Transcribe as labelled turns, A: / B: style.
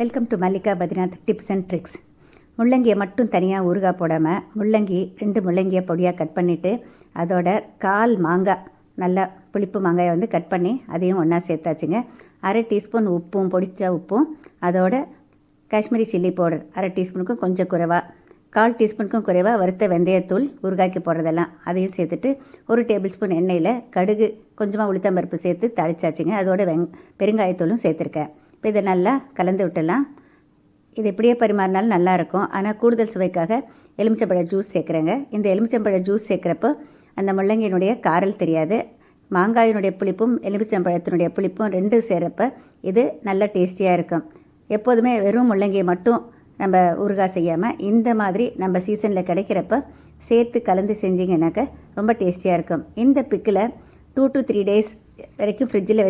A: Welcome to Mallika Badrinath tips and tricks. முள்ளங்கியை மட்டும் தனியாக ஊறுகாய் போடாமல் ரெண்டு முள்ளங்கியை பொடியாக கட் பண்ணிவிட்டு அதோட 1/4 மாங்காய் நல்லா புளிப்பு மாங்காயை கட் பண்ணி அதையும் ஒன்றா சேர்த்தாச்சுங்க. 1/2 டீஸ்பூன் உப்பும் பொடிச்ச உப்பும் அதோட காஷ்மீரி சில்லி பவுடர் 1/2 டீஸ்பூனுக்கும் கொஞ்சம் குறைவா 1/4 டீஸ்பூனுக்கும் குறைவாக வறுத்த வெந்தயத்தூள் ஊறுகாய்க்கு போடுறதெல்லாம் அதையும் சேர்த்துட்டு 1 டேபிள் ஸ்பூன் எண்ணெயில் கடுகு கொஞ்சமாக உளுத்தம்பருப்பு சேர்த்து தாளிச்சாச்சுங்க. அதோட பெருங்காயத்தூளும் சேர்த்துருக்கேன். இப்போ இதை நல்லா கலந்து விட்டுடலாம். இது எப்படியே பரிமாறினாலும் நல்லாயிருக்கும். ஆனால் கூடுதல் சுவைக்காக எலுமிச்சம்பழ ஜூஸ் சேர்க்குறேங்க. இந்த எலுமிச்சம்பழ ஜூஸ் சேர்க்குறப்போ அந்த முள்ளங்கியினுடைய காரல் தெரியாது. மாங்காயினுடைய புளிப்பும் எலுமிச்சம்பழத்தினுடைய புளிப்பும் ரெண்டும் சேர்றப்ப இது நல்ல டேஸ்டியாக இருக்கும். எப்போதுமே வெறும் முள்ளங்கியை மட்டும் நம்ம ஊறுகாய் செய்யாமல் இந்த மாதிரி நம்ம சீசனில் கிடைக்கிறப்ப சேர்த்து கலந்து செஞ்சிங்கனாக்க ரொம்ப டேஸ்டியாக இருக்கும். இந்த பிக்கில் 2 to 3 days வரைக்கும் ஃப்ரிட்ஜில்